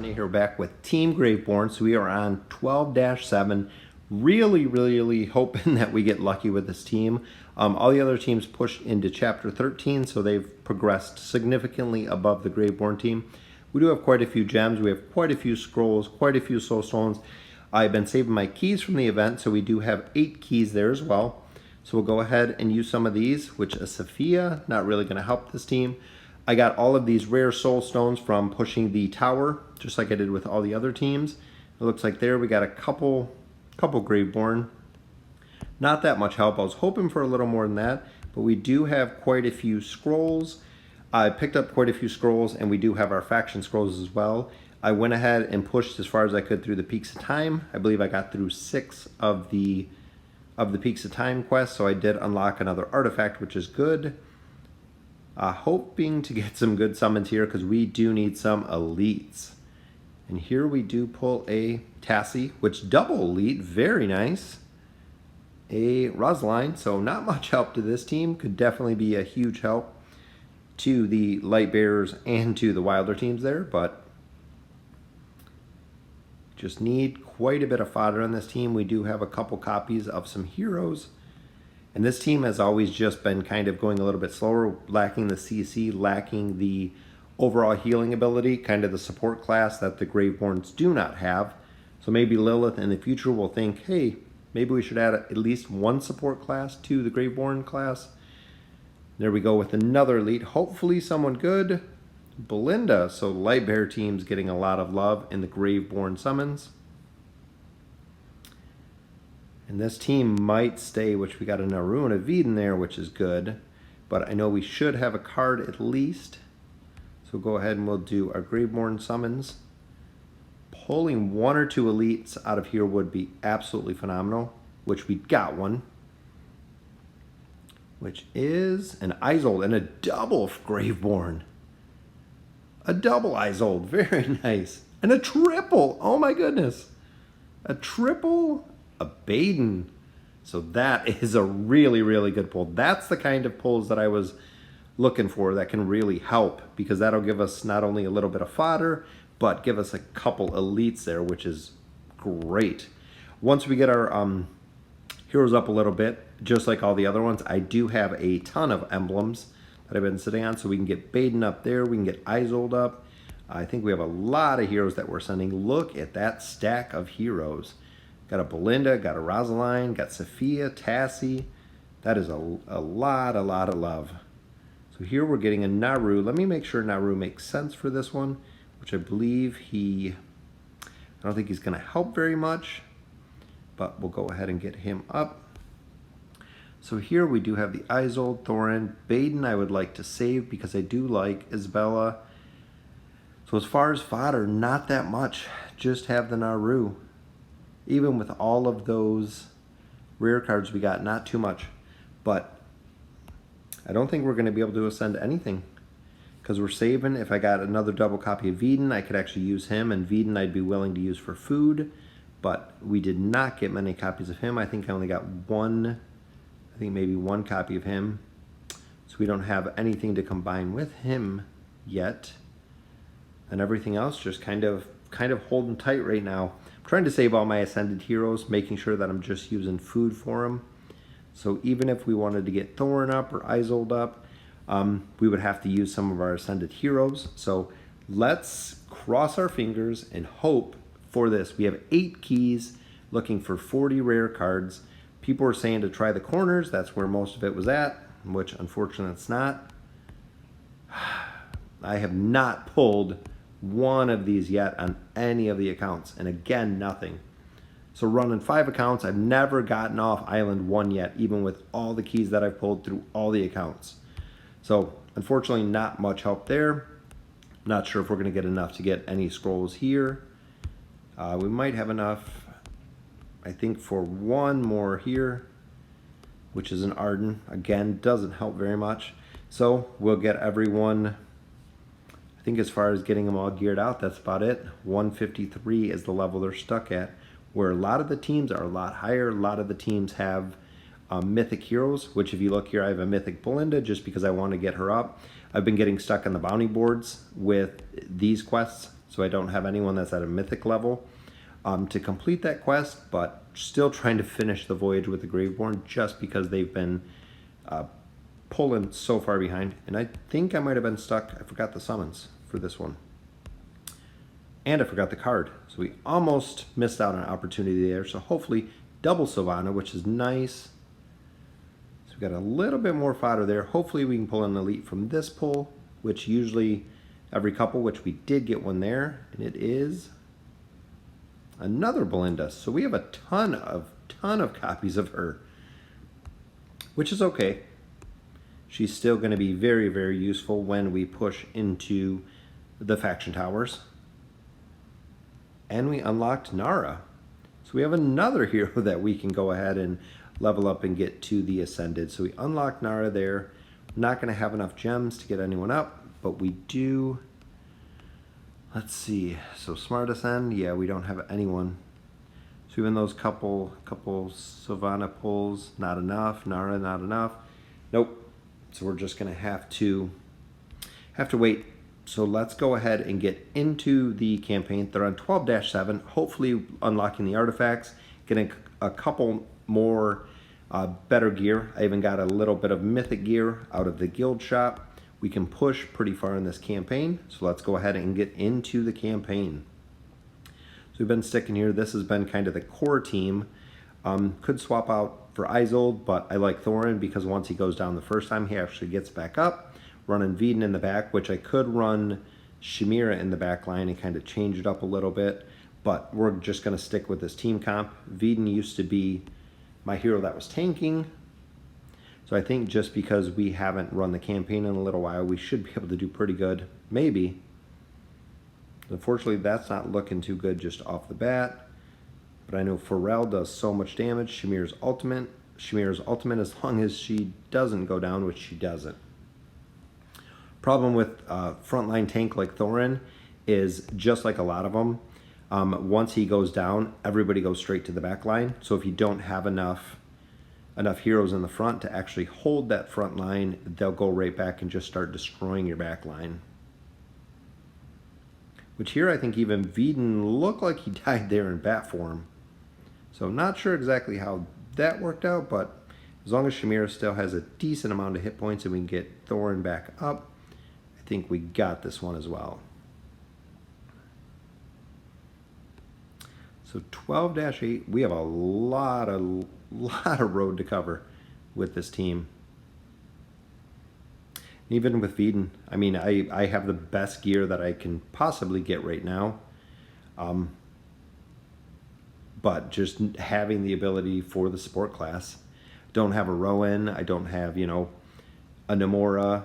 Sunday here back with Team Graveborn. So we are on 12-7. Really hoping that we get lucky with this team. All the other teams pushed into Chapter 13, so they've progressed significantly above the Graveborn team. We do have quite a few gems. We have quite a few scrolls, quite a few soul stones. I've been saving my keys from the event, so we do have 8 keys there as well. So we'll go ahead and use some of these, which is Sophia, not really going to help this team. I got all of these rare soul stones from pushing the tower, just like I did with all the other teams. It looks like there we got a couple Graveborn. Not that much help. I was hoping for a little more than that, but we do have quite a few scrolls. I picked up quite a few scrolls, and we do have our faction scrolls as well. I went ahead and pushed as far as I could through the Peaks of Time. I believe I got through 6 of the Peaks of Time quests, so I did unlock another artifact, which is good. Hoping to get some good summons here because we do need some elites. And here we do pull a Tassie, which double elite, very nice. A Rosaline, so not much help to this team. Could definitely be a huge help to the Light Bearers and to the Wilder teams there, but just need quite a bit of fodder on this team. We do have a couple copies of some heroes. And this team has always just been kind of going a little bit slower, lacking the CC, lacking the overall healing ability, kind of the support class that the Graveborns do not have. So maybe Lilith in the future will think, hey, maybe we should add at least one support class to the Graveborn class. There we go with another elite, hopefully someone good. Belinda, so Light Bear team's getting a lot of love in the Graveborn summons. And this team might stay, which we got a Naru and a Veden there, which is good. But I know we should have a card at least. So go ahead and we'll do our Graveborn summons. Pulling 1 or 2 elites out of here would be absolutely phenomenal, which we got one. Which is an Isolde and a double Graveborn. A double Isolde, very nice. And a triple, oh my goodness. A triple, a Baden. So that is a really good pull. That's the kind of pulls that I was looking for that can really help, because that'll give us not only a little bit of fodder, but give us a couple elites there, which is great. Once we get our heroes up a little bit, just like all the other ones, I do have a ton of emblems that I've been sitting on, so we can get Baden up there, we can get Isolde up. I think we have a lot of heroes that we're sending. Look at that stack of heroes. Got a Belinda, got a Rosaline, got Sophia, Tassie. That is a lot of love. So here we're getting a Naru. Let me make sure Naru makes sense for this one, which I believe I don't think he's going to help very much, but we'll go ahead and get him up. So here we do have the Isolde, Thorin, Baden I would like to save because I do like Isabella. So as far as fodder, not that much. Just have the Naru. Even with all of those rare cards we got, not too much. But I don't think we're going to be able to ascend anything because we're saving. If I got another double copy of Veden, I could actually use him, and Veden I'd be willing to use for food. But we did not get many copies of him. I think I only got one. I think maybe one copy of him. So we don't have anything to combine with him yet. And everything else just kind of holding tight right now. I'm trying to save all my ascended heroes, making sure that I'm just using food for them. So even if we wanted to get Thorin up or Isolde up, we would have to use some of our ascended heroes. So let's cross our fingers and hope for this. We have 8 keys, looking for 40 rare cards. People are saying to try the corners. That's where most of it was at, which unfortunately it's not. I have not pulled one of these yet on any of the accounts, and again, nothing. So running 5 accounts, I've never gotten off Island 1 yet, even with all the keys that I've pulled through all the accounts. So unfortunately, not much help there. Not sure if we're going to get enough to get any scrolls here. We might have enough, I think, for one more here, which is an Arden. Again, doesn't help very much. So we'll get everyone, I think as far as getting them all geared out, that's about it. 153 is the level they're stuck at, where a lot of the teams are a lot higher. A lot of the teams have mythic heroes, which if you look here, I have a mythic Belinda just because I want to get her up. I've been getting stuck on the bounty boards with these quests so I don't have anyone that's at a mythic level to complete that quest, but still trying to finish the voyage with the Graveborn just because they've been pulling so far behind. And I think I might have been stuck. I forgot the summons for this one. And I forgot the card. So we almost missed out on an opportunity there. So hopefully double Sylvana, which is nice. So we got a little bit more fodder there. Hopefully we can pull an elite from this pull, which usually every couple, which we did get one there. And it is another Belinda. So we have a ton of copies of her, which is okay. She's still going to be very, very useful when we push into the faction towers. And we unlocked Nara. So we have another hero that we can go ahead and level up and get to the Ascended. So we unlocked Nara there. Not going to have enough gems to get anyone up, but we do. Let's see. So Smart Ascend, yeah, we don't have anyone. So even those couple Sylvana pulls, not enough. Nara, not enough. Nope. So we're just going to have to wait. So let's go ahead and get into the campaign. They're on 12-7, hopefully unlocking the artifacts, getting a couple more better gear. I even got a little bit of mythic gear out of the guild shop. We can push pretty far in this campaign. So let's go ahead and get into the campaign. So we've been sticking here. This has been kind of the core team. Could swap out for Isolde, but I like Thorin because once he goes down the first time, he actually gets back up. Running Veden in the back, which I could run Shemira in the back line and kind of change it up a little bit, but we're just going to stick with this team comp. Veden used to be my hero that was tanking, so I think just because we haven't run the campaign in a little while, we should be able to do pretty good, maybe. Unfortunately, that's not looking too good just off the bat, but I know Pharrell does so much damage. Shemira's ultimate, as long as she doesn't go down, which she doesn't. Problem with frontline tank like Thorin is just like a lot of them. Once he goes down, everybody goes straight to the back line. So if you don't have enough heroes in the front to actually hold that front line, they'll go right back and just start destroying your back line. Which here I think even Veden looked like he died there in bat form. So I'm not sure exactly how that worked out, but as long as Shemira still has a decent amount of hit points and we can get Thorin back up, I think we got this one as well. So 12-8, we have a lot of road to cover with this team. Even with Veden, I mean, I have the best gear that I can possibly get right now. But just having the ability for the support class. Don't have a Rowan, I don't have, you know, a Namora,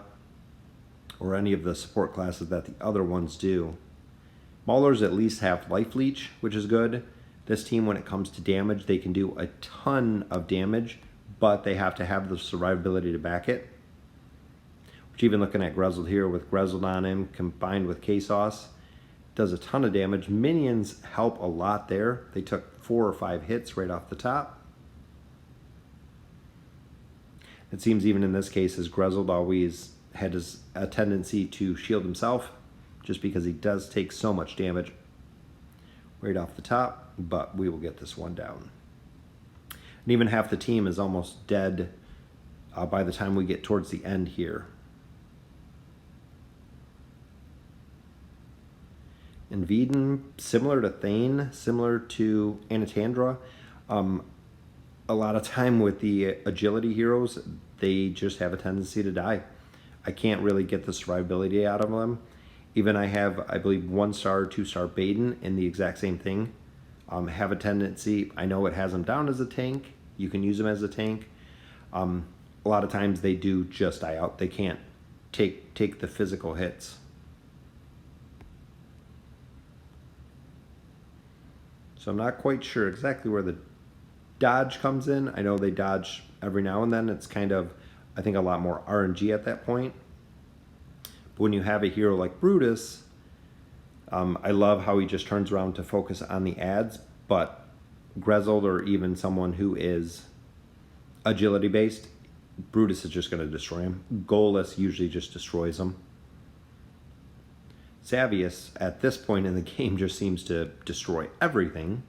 or any of the support classes that the other ones do. Maulers at least have Life Leech, which is good. This team, when it comes to damage, they can do a ton of damage, but they have to have the survivability to back it. Which even looking at Grezold here with Grezold on him, combined with K-Sauce, does a ton of damage. Minions help a lot there. They took 4 or 5 hits right off the top. It seems even in this case, as Grezold always had a tendency to shield himself just because he does take so much damage right off the top, but we will get this one down. And even half the team is almost dead by the time we get towards the end here. And Veden, similar to Thane, similar to Anatandra, a lot of time with the agility heroes, they just have a tendency to die. I can't really get the survivability out of them. Even I have, I believe, 1-star, 2-star Baden in the exact same thing. Have a tendency, I know it has them down as a tank. You can use them as a tank. A lot of times they do just die out. They can't take the physical hits. So I'm not quite sure exactly where the dodge comes in. I know they dodge every now and then. It's kind of, I think, a lot more RNG at that point. But when you have a hero like Brutus, I love how he just turns around to focus on the ads, but Grezold or even someone who is agility based, Brutus is just going to destroy him. Goalless usually just destroys him. Savius at this point in the game just seems to destroy everything.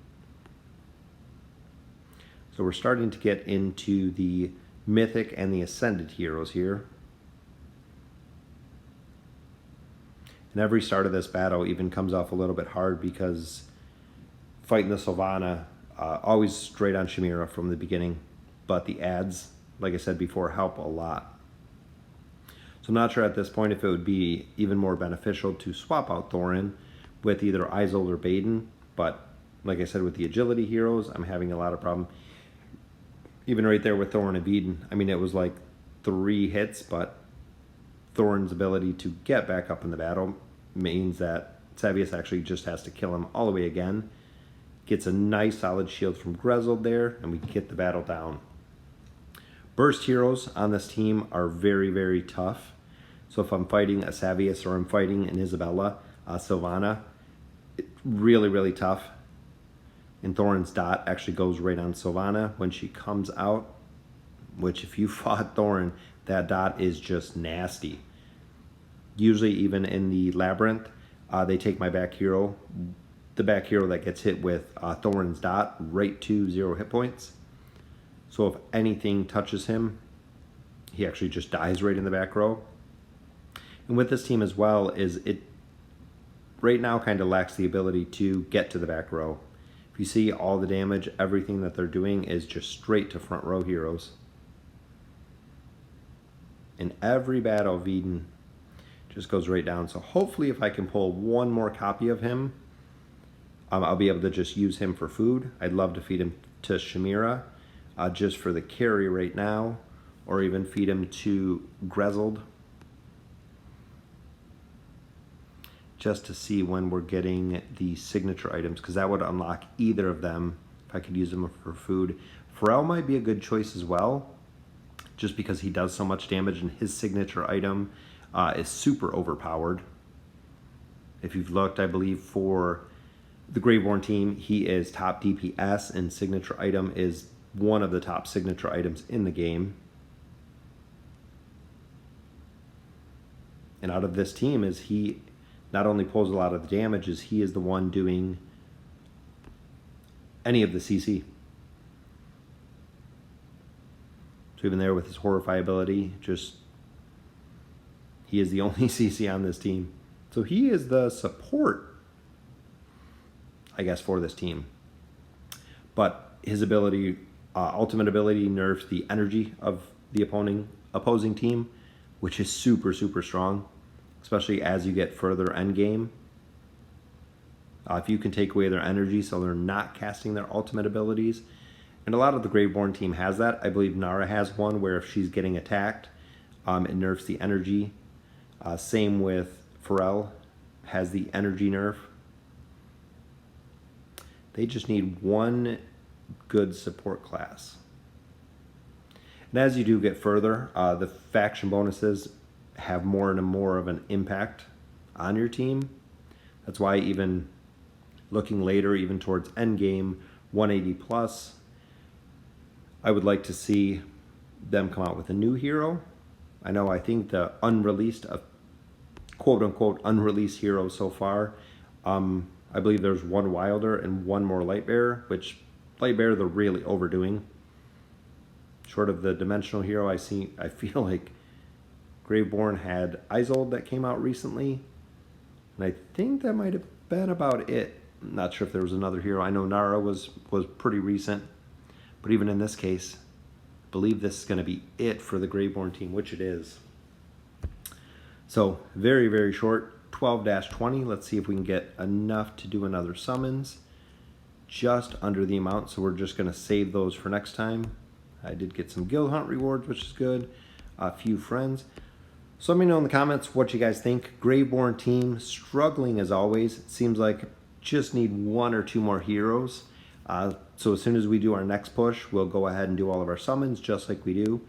So we're starting to get into the mythic and the ascended heroes here. And every start of this battle even comes off a little bit hard because fighting the Sylvana, always straight on Chimera from the beginning, but the ads, like I said before, help a lot. So I'm not sure at this point if it would be even more beneficial to swap out Thorin with either Isolde or Baden, but like I said, with the agility heroes, I'm having a lot of problem. Even right there with Thorin and Baden, I mean, it was like 3 hits, but Thorin's ability to get back up in the battle means that Savius actually just has to kill him all the way again. Gets a nice solid shield from Graveborn there, and we get the battle down. Burst heroes on this team are very, very tough. So if I'm fighting a Savius or I'm fighting an Isabella, Sylvana, it's really, really tough. And Thorin's dot actually goes right on Sylvana when she comes out, which if you fought Thorin, that dot is just nasty. Usually even in the Labyrinth, they take my back hero, the back hero that gets hit with Thorin's dot, right to 0 hit points. So if anything touches him, he actually just dies right in the back row. And with this team as well, is it right now kind of lacks the ability to get to the back row. If you see all the damage, everything that they're doing is just straight to front row heroes. In every battle, Veden just goes right down. So hopefully if I can pull one more copy of him, I'll be able to just use him for food. I'd love to feed him to Chimera just for the carry right now, or even feed him to Graveborn just to see when we're getting the signature items, because that would unlock either of them if I could use them for food. Pharrell might be a good choice as well, just because he does so much damage and his signature item is super overpowered. If you've looked, I believe for the Graveborn team, he is top DPS, and signature item is one of the top signature items in the game. And out of this team, is he not only pulls a lot of the damage, as he is the one doing any of the CC. So even there with his Horrify ability, just he is the only CC on this team. So he is the support, I guess, for this team. But his ability, ultimate ability, nerfs the energy of the opposing team, which is super, super strong, especially as you get further endgame. If you can take away their energy so they're not casting their ultimate abilities. And a lot of the Graveborn team has that. I believe Nara has one where if she's getting attacked, it nerfs the energy. Same with Pharrell, has the energy nerf. They just need one good support class. And as you do get further, the faction bonuses have more and more of an impact on your team. That's why even looking later, even towards endgame 180 plus, I would like to see them come out with a new hero. I think the unreleased, quote unquote unreleased hero so far, I believe there's one Wilder and one more Lightbearer, which Lightbearer they're really overdoing. Short of the dimensional hero, I feel like Graveborn had Isolde that came out recently, and I think that might have been about it. I'm not sure if there was another hero. I know Nara was pretty recent, but even in this case, I believe this is going to be it for the Graveborn team, which it is. So very, very short, 12-20. Let's see if we can get enough to do another summons. Just under the amount, so we're just going to save those for next time. I did get some guild hunt rewards, which is good. A few friends. So let me know in the comments what you guys think. Graveborn team struggling as always. It seems like just need 1 or 2 more heroes. So as soon as we do our next push, we'll go ahead and do all of our summons just like we do.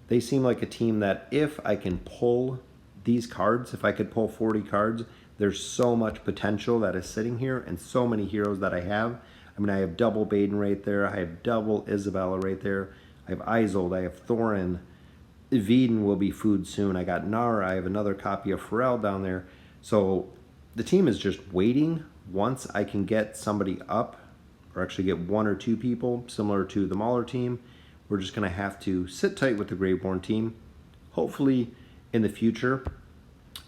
They seem like a team that if I can pull these cards, if I could pull 40 cards, there's so much potential that is sitting here and so many heroes that I have. I mean, I have double Baden right there. I have double Isabella right there. I have Isolde. I have Thorin. Veden will be food soon. I got Nara. I have another copy of Pharrell down there. So the team is just waiting. Once I can get somebody up, or actually get 1 or 2 people, similar to the Mauler team, we're just going to have to sit tight with the Graveborn team. Hopefully, in the future,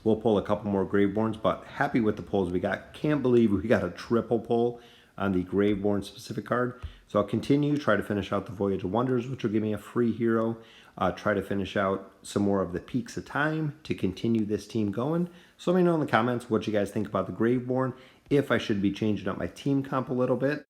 we'll pull a couple more Graveborns, but happy with the pulls we got. Can't believe we got a triple pull on the Graveborn specific card. So I'll continue, try to finish out the Voyage of Wonders, which will give me a free hero. Try to finish out some more of the Peaks of Time to continue this team going. So let me know in the comments what you guys think about the Graveborn, if I should be changing up my team comp a little bit.